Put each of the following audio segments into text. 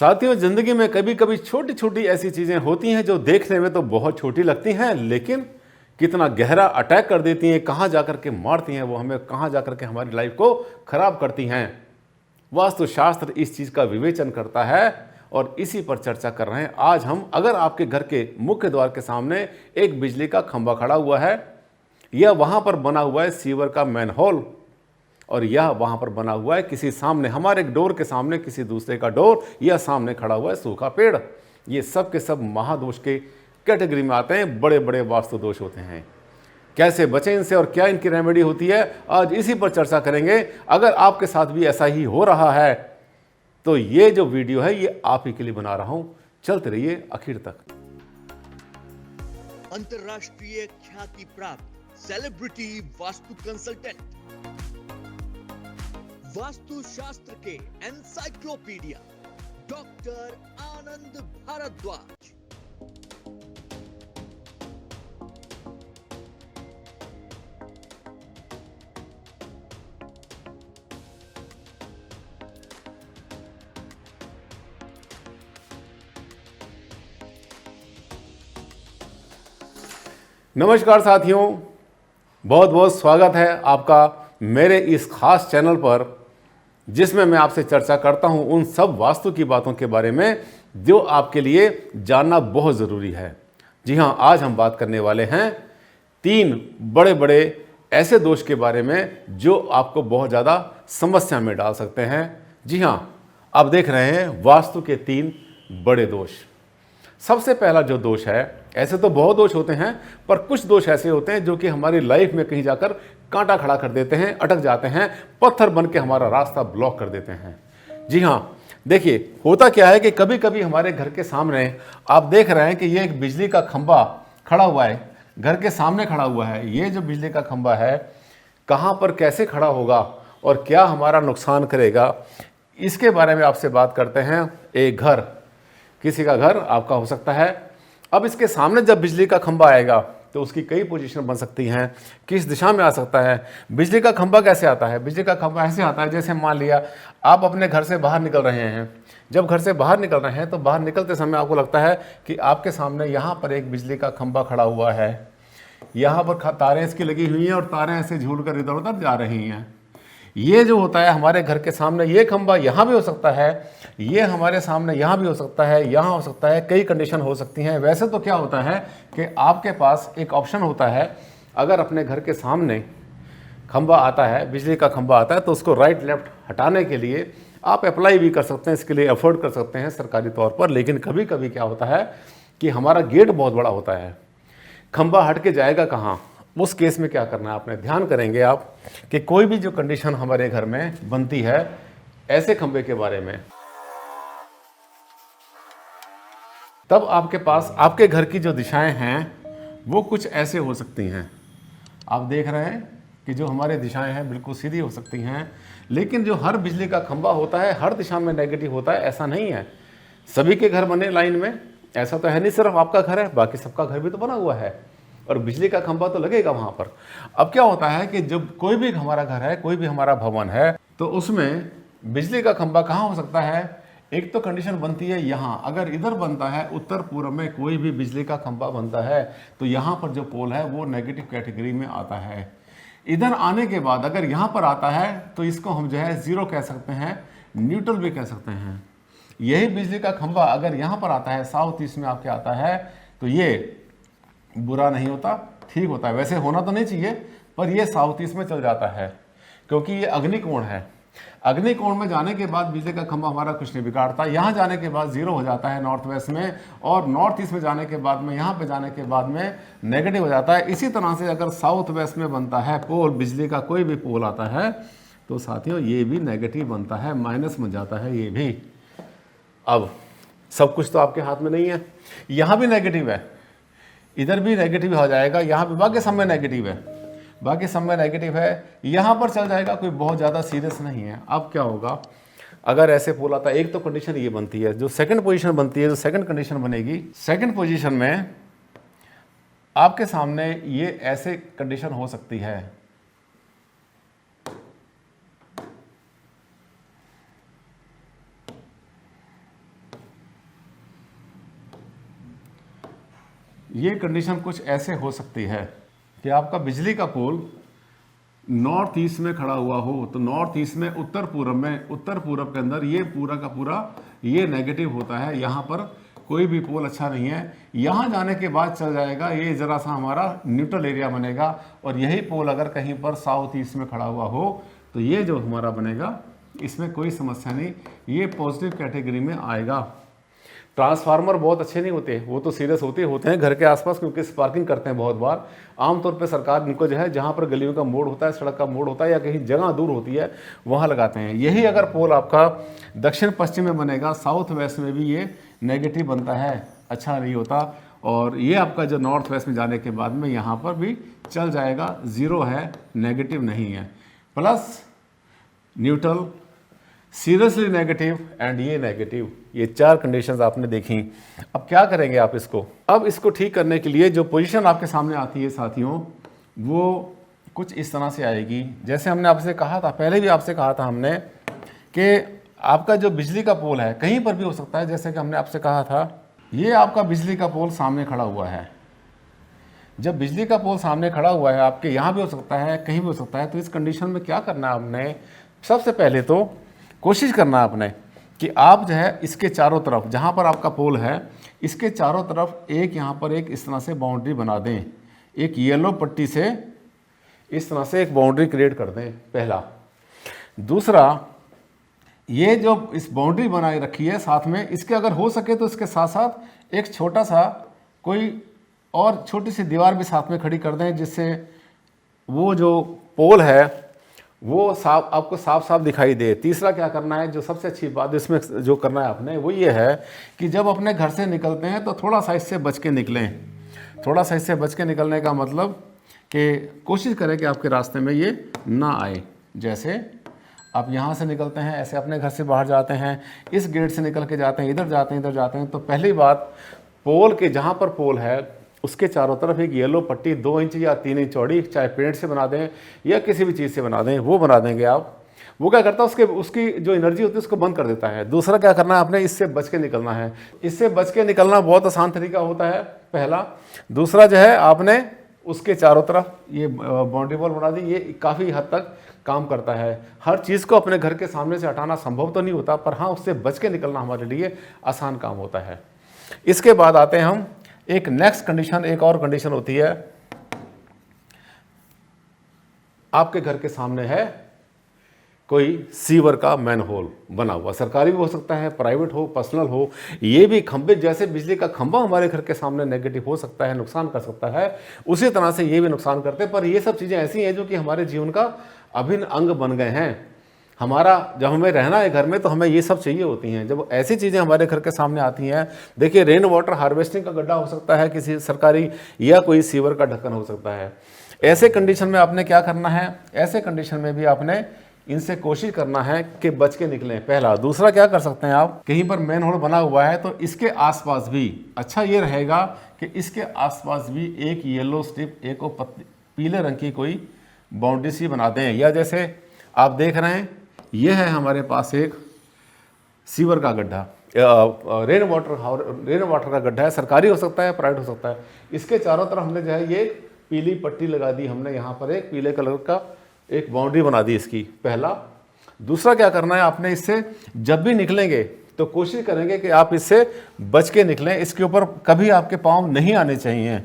साथियों, जिंदगी में कभी कभी छोटी छोटी ऐसी चीजें होती हैं जो देखने में तो बहुत छोटी लगती हैं, लेकिन कितना गहरा अटैक कर देती हैं, कहां जाकर के मारती हैं, वो हमें कहां जाकर के हमारी लाइफ को खराब करती हैं। वास्तुशास्त्र इस चीज का विवेचन करता है और इसी पर चर्चा कर रहे हैं आज हम। अगर आपके घर के मुख्य द्वार के सामने एक बिजली का खंभा खड़ा हुआ है, या वहां पर बना हुआ है सीवर का मैनहोल, और यह वहां पर बना हुआ है किसी सामने, हमारे डोर के सामने किसी दूसरे का डोर, या सामने खड़ा हुआ है सूखा पेड़, ये सब के सब महादोष के कैटेगरी में आते हैं, बड़े बड़े वास्तु दोष होते हैं। कैसे बचें इनसे और क्या इनकी रेमेडी होती है, आज इसी पर चर्चा करेंगे। अगर आपके साथ भी ऐसा ही हो रहा है तो ये जो वीडियो है ये आप ही के लिए बना रहा हूं, चलते रहिए आखिर तक। अंतरराष्ट्रीय ख्याति प्राप्त सेलिब्रिटी वास्तु कंसल्टेंट, वास्तु शास्त्र के एनसाइक्लोपीडिया डॉक्टर आनंद भारद्वाज। नमस्कार साथियों, बहुत बहुत स्वागत है आपका मेरे इस खास चैनल पर, जिसमें मैं आपसे चर्चा करता हूं उन सब वास्तु की बातों के बारे में जो आपके लिए जानना बहुत ज़रूरी है। जी हां, आज हम बात करने वाले हैं 3 बड़े बड़े ऐसे दोष के बारे में जो आपको बहुत ज़्यादा समस्या में डाल सकते हैं। जी हां, आप देख रहे हैं वास्तु के 3 बड़े दोष। सबसे पहला जो दोष है, ऐसे तो बहुत दोष होते हैं, पर कुछ दोष ऐसे होते हैं जो कि हमारी लाइफ में कहीं जाकर कांटा खड़ा कर देते हैं, अटक जाते हैं, पत्थर बन के हमारा रास्ता ब्लॉक कर देते हैं। जी हाँ, देखिए होता क्या है कि कभी कभी हमारे घर के सामने आप देख रहे हैं कि ये एक बिजली का खंभा खड़ा हुआ है, घर के सामने खड़ा हुआ है। ये जो बिजली का खंभा है, कहाँ पर कैसे खड़ा होगा और क्या हमारा नुकसान करेगा, इसके बारे में आपसे बात करते हैं। एक घर, किसी का घर आपका हो सकता है। अब इसके सामने जब बिजली का खंभा आएगा तो उसकी कई पोजीशन बन सकती हैं, किस दिशा में आ सकता है। बिजली का खंभा कैसे आता है? बिजली का खंभा ऐसे आता है जैसे मान लिया आप अपने घर से बाहर निकल रहे हैं। जब घर से बाहर निकल रहे हैं तो बाहर निकलते समय आपको लगता है कि आपके सामने यहाँ पर एक बिजली का खंभा खड़ा हुआ है, यहाँ पर तारें इसकी लगी हुई हैं और तारें ऐसे झूल कर इधर उधर जा रही हैं। ये जो होता है हमारे घर के सामने, ये खंभा यहाँ भी हो सकता है, ये हमारे सामने यहाँ भी हो सकता है, यहाँ हो सकता है, कई कंडीशन हो सकती हैं। वैसे तो क्या होता है कि आपके पास एक ऑप्शन होता है, अगर अपने घर के सामने खंभा आता है, बिजली का खंभा आता है, तो उसको राइट लेफ्ट हटाने के लिए आप अप्लाई भी कर सकते हैं, इसके लिए अफोर्ड कर सकते हैं सरकारी तौर पर। लेकिन कभी कभी क्या होता है कि हमारा गेट बहुत बड़ा होता है, खंभा हट के जाएगा कहाँ, उस केस में क्या करना है आपने, ध्यान करेंगे आप कि कोई भी जो कंडीशन हमारे घर में बनती है ऐसे खंभे के बारे में, तब आपके पास आपके घर की जो दिशाएं हैं वो कुछ ऐसे हो सकती हैं। आप देख रहे हैं कि जो हमारी दिशाएं हैं बिल्कुल सीधी हो सकती हैं, लेकिन जो हर बिजली का खंभा होता है हर दिशा में नेगेटिव होता है, ऐसा नहीं है। सभी के घर बने लाइन में, ऐसा तो है नहीं सिर्फ आपका घर है, बाकी सबका घर भी तो बना हुआ है और बिजली का खंभा तो लगेगा वहां पर। अब क्या होता है कि जब कोई भी हमारा घर है, कोई भी हमारा भवन है, तो उसमें बिजली का खंभा कहाँ हो सकता है? एक तो कंडीशन बनती है यहाँ, अगर इधर बनता है उत्तर पूर्व में कोई भी बिजली का खंभा बनता है तो यहाँ पर जो पोल है वो नेगेटिव कैटेगरी में आता है। इधर आने के बाद अगर यहाँ पर आता है तो इसको हम जो है जीरो कह सकते हैं, न्यूट्रल भी कह सकते हैं। यही बिजली का खंभा अगर यहाँ पर आता है, साउथ ईस्ट में आपके आता है, तो ये बुरा नहीं होता, ठीक होता है। वैसे होना तो नहीं चाहिए, पर ये साउथ ईस्ट में चल जाता है क्योंकि ये अग्निकोण है। अग्निकोण में जाने के बाद बिजली का खंभा हमारा कुछ नहीं बिगाड़ता। यहाँ जाने के बाद जीरो हो जाता है नॉर्थ वेस्ट में, और नॉर्थ ईस्ट में जाने के बाद में, यहाँ पे जाने के बाद में नेगेटिव हो जाता है। इसी तरह से अगर साउथ वेस्ट में बनता है पोल, बिजली का कोई भी पोल आता है, तो साथियों ये भी नेगेटिव बनता है, माइनस में जाता है ये भी। अब सब कुछ तो आपके हाथ में नहीं है, यहाँ भी नेगेटिव है, इधर भी नेगेटिव हो जाएगा, यहाँ पे बाकी सब में नेगेटिव है, बाकी सब में नेगेटिव है, यहाँ पर चल जाएगा, कोई बहुत ज़्यादा सीरियस नहीं है। अब क्या होगा अगर ऐसे पोल आता है? एक तो कंडीशन ये बनती है, जो सेकंड पोजीशन बनती है, जो सेकंड कंडीशन बनेगी, सेकंड पोजीशन में आपके सामने ये ऐसे कंडीशन हो सकती है, ये कंडीशन कुछ ऐसे हो सकती है कि आपका बिजली का पोल नॉर्थ ईस्ट में खड़ा हुआ हो, तो नॉर्थ ईस्ट में उत्तर पूरब के अंदर ये पूरा का पूरा ये नेगेटिव होता है। यहाँ पर कोई भी पोल अच्छा नहीं है। यहाँ जाने के बाद चल जाएगा, ये ज़रा सा हमारा न्यूट्रल एरिया बनेगा। और यही पोल अगर कहीं पर साउथ ईस्ट में खड़ा हुआ हो तो ये जो हमारा बनेगा, इसमें कोई समस्या नहीं, ये पॉजिटिव कैटेगरी में आएगा। ट्रांसफार्मर बहुत अच्छे नहीं होते, वो तो सीरियस होते हैं घर के आसपास, क्योंकि स्पार्किंग करते हैं बहुत बार। आमतौर पे सरकार इनको जो है जहाँ पर गलियों का मोड़ होता है, सड़क का मोड़ होता है या कहीं जगह दूर होती है, वहाँ लगाते हैं। यही अगर पोल आपका दक्षिण पश्चिम में बनेगा, साउथ वेस्ट में भी ये नेगेटिव बनता है, अच्छा नहीं होता। और ये आपका जो नॉर्थ वेस्ट में जाने के बाद में यहाँ पर भी चल जाएगा, ज़ीरो है, नेगेटिव नहीं है, plus neutral, seriously negative and ये नेगेटिव। ये 4 कंडीशंस आपने देखी। अब क्या करेंगे आप इसको? अब इसको ठीक करने के लिए जो पोजीशन आपके सामने आती है साथियों, वो कुछ इस तरह से आएगी। जैसे हमने आपसे कहा था, पहले भी आपसे कहा था हमने, कि आपका जो बिजली का पोल है कहीं पर भी हो सकता है। जैसे कि हमने आपसे कहा था, ये आपका बिजली का पोल सामने खड़ा हुआ है। जब बिजली का पोल सामने खड़ा हुआ है, आपके यहाँ भी हो सकता है, कहीं भी हो सकता है, तो इस कंडीशन में क्या करना है आपने? सबसे पहले तो कोशिश करना है आपने कि आप जो है इसके चारों तरफ, जहाँ पर आपका पोल है, इसके चारों तरफ एक यहाँ पर एक इस तरह से बाउंड्री बना दें। एक येलो पट्टी से इस तरह से एक बाउंड्री क्रिएट कर दें, पहला। दूसरा, ये जो इस बाउंड्री बनाए रखी है साथ में, इसके अगर हो सके तो इसके साथ साथ एक छोटा सा कोई और छोटी सी दीवार भी साथ में खड़ी कर दें, जिससे वो जो पोल है वो आपको साफ साफ दिखाई दे। तीसरा क्या करना है, जो सबसे अच्छी बात इसमें जो करना है आपने, वो ये है कि जब अपने घर से निकलते हैं तो थोड़ा सा इससे बच के निकलें। थोड़ा सा इससे बच के निकलने का मतलब कि कोशिश करें कि आपके रास्ते में ये ना आए। जैसे आप यहाँ से निकलते हैं, ऐसे अपने घर से बाहर जाते हैं, इस गेट से निकल के जाते हैं, इधर जाते हैं, इधर जाते हैं, तो पहली बात, पोल के जहाँ पर पोल है उसके चारों तरफ एक येलो पट्टी 2 इंच या 3 इंच चौड़ी, चाहे पेंट से बना दें या किसी भी चीज़ से बना दें, वो बना देंगे आप। वो क्या करता है, उसकी जो एनर्जी होती है उसको बंद कर देता है। दूसरा क्या करना है आपने, इससे बच के निकलना है। इससे बच के निकलना बहुत आसान तरीका होता है, पहला। दूसरा जो है, आपने उसके चारों तरफ ये बाउंड्री वॉल बना दी। ये काफ़ी हद तक काम करता है। हर चीज़ को अपने घर के सामने से हटाना संभव तो नहीं होता, पर हाँ, उससे बच के निकलना हमारे लिए आसान काम होता है। इसके बाद आते हैं हम एक नेक्स्ट कंडीशन, एक और कंडीशन होती है, आपके घर के सामने है कोई सीवर का मैन होल बना हुआ, सरकारी भी हो सकता है, प्राइवेट हो, पर्सनल हो। ये भी खंभे, जैसे बिजली का खंभा हमारे घर के सामने नेगेटिव हो सकता है, नुकसान कर सकता है, उसी तरह से ये भी नुकसान करते हैं। पर ये सब चीज़ें ऐसी हैं जो कि हमारे जीवन का अभिन्न अंग बन गए हैं। हमारा जब हमें रहना है घर में तो हमें ये सब चाहिए होती हैं। जब ऐसी चीज़ें हमारे घर के सामने आती हैं, देखिए, रेन वाटर हार्वेस्टिंग का गड्ढा हो सकता है किसी सरकारी, या कोई सीवर का ढक्कन हो सकता है। ऐसे कंडीशन में आपने क्या करना है, ऐसे कंडीशन में भी आपने इनसे कोशिश करना है कि बच के निकलें, पहला। दूसरा क्या कर सकते हैं आप, कहीं पर मेन होल बना हुआ है तो इसके आसपास भी अच्छा ये रहेगा कि इसके आसपास भी एक येलो स्ट्रिप, एक पीले रंग की कोई बाउंड्री सी बना दें। या जैसे आप देख रहे हैं, ये है हमारे पास एक सीवर का गड्ढा, रेन वाटर का गड्ढा है, सरकारी हो सकता है, प्राइवेट हो सकता है। इसके चारों तरफ हमने जो है ये पीली पट्टी लगा दी, हमने यहाँ पर एक पीले कलर का एक बाउंड्री बना दी इसकी, पहला। दूसरा क्या करना है आपने, इससे जब भी निकलेंगे तो कोशिश करेंगे कि आप इससे बच के निकलें। इसके ऊपर कभी आपके पाँव नहीं आने चाहिए,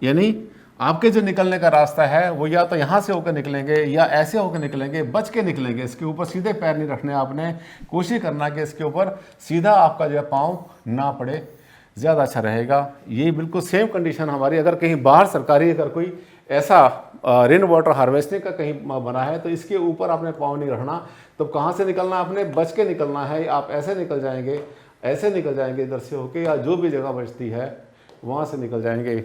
यानी आपके जो निकलने का रास्ता है वो या तो यहाँ से होकर निकलेंगे या ऐसे होकर निकलेंगे, बच के निकलेंगे। इसके ऊपर सीधे पैर नहीं रखने आपने, कोशिश करना कि इसके ऊपर सीधा आपका जो है पाँव ना पड़े, ज़्यादा अच्छा रहेगा। ये बिल्कुल सेम कंडीशन हमारी, अगर कहीं बाहर सरकारी अगर कोई ऐसा रेन वाटर हार्वेस्टिंग का कहीं बना है तो इसके ऊपर आपने पाँव नहीं रखना। तो कहाँ से निकलना, आपने बच के निकलना है। आप ऐसे निकल जाएंगे, ऐसे निकल जाएंगे इधर से होके, या जो भी जगह बचती है वहाँ से निकल जाएंगे।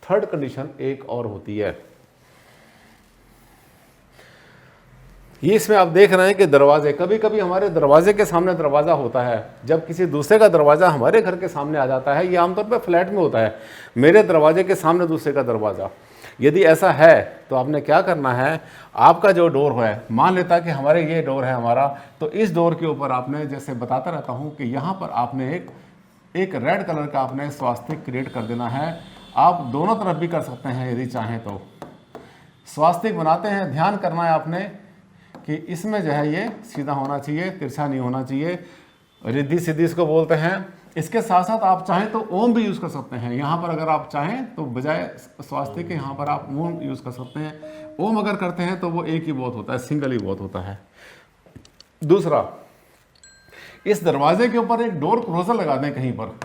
थर्ड कंडीशन एक और होती है, ये इसमें आप देख रहे हैं कि दरवाजे, कभी कभी हमारे दरवाजे के सामने दरवाज़ा होता है, जब किसी दूसरे का दरवाज़ा हमारे घर के सामने आ जाता है, ये आमतौर पर फ्लैट में होता है, मेरे दरवाजे के सामने दूसरे का दरवाज़ा। यदि ऐसा है तो आपने क्या करना है, आपका जो डोर है, मान लेता कि हमारे ये डोर है हमारा, तो इस डोर के ऊपर आपने, जैसे बताता रहता हूँ कि यहाँ पर आपने एक एक रेड कलर का आपने स्वास्तिक क्रिएट कर देना है। आप दोनों तरफ भी कर सकते हैं यदि चाहें तो। स्वास्तिक बनाते हैं, ध्यान करना है आपने कि इसमें जो है ये सीधा होना चाहिए, तिरछा नहीं होना चाहिए। रिद्धि सिद्धि इसको बोलते हैं। इसके साथ साथ आप चाहें तो ओम भी यूज़ कर सकते हैं। यहाँ पर अगर आप चाहें तो बजाय स्वास्तिक के यहाँ पर आप ओम यूज़ कर सकते हैं। ओम अगर करते हैं तो वो एक ही बहुत होता है, सिंगल ही बहुत होता है। दूसरा, इस दरवाजे के ऊपर एक डोर क्लोजर लगा दें कहीं पर।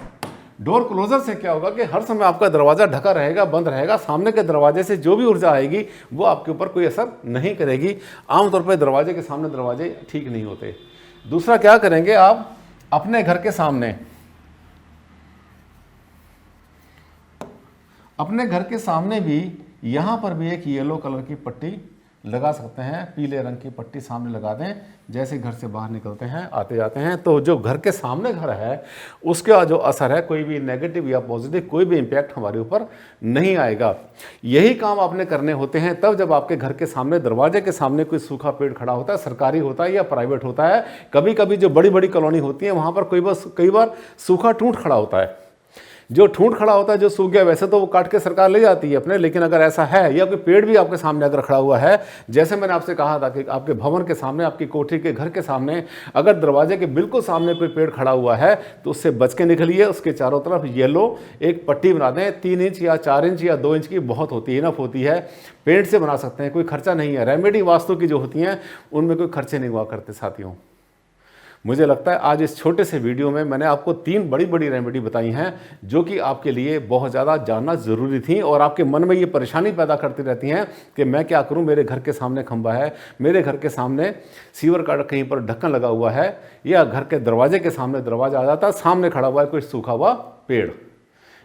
डोर क्लोजर से क्या होगा कि हर समय आपका दरवाज़ा ढका रहेगा, बंद रहेगा। सामने के दरवाजे से जो भी ऊर्जा आएगी वो आपके ऊपर कोई असर नहीं करेगी। आमतौर पर दरवाजे के सामने दरवाजे ठीक नहीं होते। दूसरा क्या करेंगे, आप अपने घर के सामने भी यहाँ पर भी एक येलो कलर की पट्टी लगा सकते हैं। पीले रंग की पट्टी सामने लगा दें। जैसे घर से बाहर निकलते हैं, आते जाते हैं, तो जो घर के सामने घर है उसका जो असर है, कोई भी नेगेटिव या पॉजिटिव कोई भी इम्पैक्ट हमारे ऊपर नहीं आएगा। यही काम आपने करने होते हैं तब जब आपके घर के सामने, दरवाजे के सामने कोई सूखा पेड़ खड़ा होता है, सरकारी होता है या प्राइवेट होता है। कभी कभी जो बड़ी बड़ी कॉलोनी होती है वहाँ पर कई बार सूखा ठूंठ खड़ा होता है। जो ठूंठ खड़ा होता है, जो सूख गया, वैसे तो वो काट के सरकार ले जाती है अपने, लेकिन अगर ऐसा है या कोई पेड़ भी आपके सामने अगर खड़ा हुआ है, जैसे मैंने आपसे कहा था कि आपके भवन के सामने, आपकी कोठी के घर के सामने अगर दरवाजे के बिल्कुल सामने कोई पेड़ खड़ा हुआ है तो उससे बच के निकलिए। उसके चारों तरफ येलो एक पट्टी बना दें। 3 इंच या 4 इंच या 2 इंच की बहुत होती है, इनफ होती है। पेंट से बना सकते हैं, कोई खर्चा नहीं है। रेमेडी वास्तु की जो होती हैं उनमें कोई खर्चे नहीं हुआ करते साथियों। मुझे लगता है आज इस छोटे से वीडियो में मैंने आपको 3 बड़ी बड़ी रेमेडी बताई हैं जो कि आपके लिए बहुत ज़्यादा जानना ज़रूरी थी और आपके मन में ये परेशानी पैदा करती रहती हैं कि मैं क्या करूं, मेरे घर के सामने खंबा है, मेरे घर के सामने सीवर का कहीं पर ढक्कन लगा हुआ है, या घर के दरवाजे के सामने दरवाजा आ जाता है, सामने खड़ा हुआ है कोई सूखा हुआ पेड़।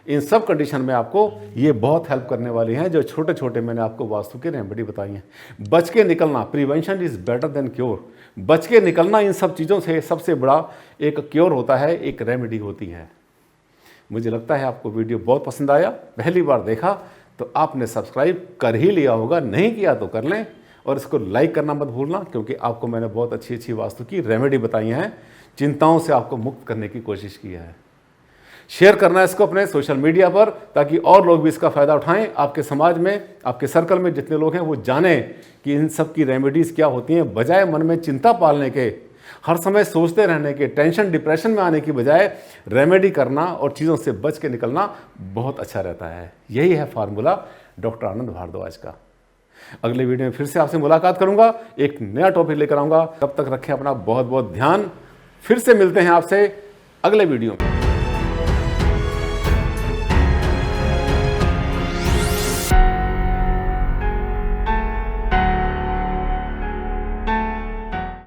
इन सब कंडीशन में आपको ये बहुत हेल्प करने वाली हैं जो छोटे छोटे मैंने आपको वास्तु की रेमेडी बताई हैं। बच के निकलना, prevention is better than cure. बच के निकलना इन सब चीज़ों से सबसे बड़ा एक क्योर होता है, एक रेमेडी होती है। मुझे लगता है आपको वीडियो बहुत पसंद आया। पहली बार देखा तो आपने सब्सक्राइब कर ही लिया होगा, नहीं किया तो कर लें और इसको लाइक करना मत भूलना, क्योंकि आपको मैंने बहुत अच्छी अच्छी वास्तु की रेमेडी बताई हैं, चिंताओं से आपको मुक्त करने की कोशिश की है। शेयर करना इसको अपने सोशल मीडिया पर ताकि और लोग भी इसका फ़ायदा उठाएं। आपके समाज में, आपके सर्कल में जितने लोग हैं वो जानें कि इन सब की रेमेडीज़ क्या होती हैं। बजाय मन में चिंता पालने के, हर समय सोचते रहने के, टेंशन डिप्रेशन में आने की बजाय रेमेडी करना और चीज़ों से बच के निकलना बहुत अच्छा रहता है। यही है फार्मूला डॉक्टर आनंद भारद्वाज का। अगले वीडियो में फिर से आपसे मुलाकात करूंगा, एक नया टॉपिक लेकर आऊँगा। तब तक रखें अपना बहुत बहुत ध्यान। फिर से मिलते हैं आपसे अगले वीडियो में।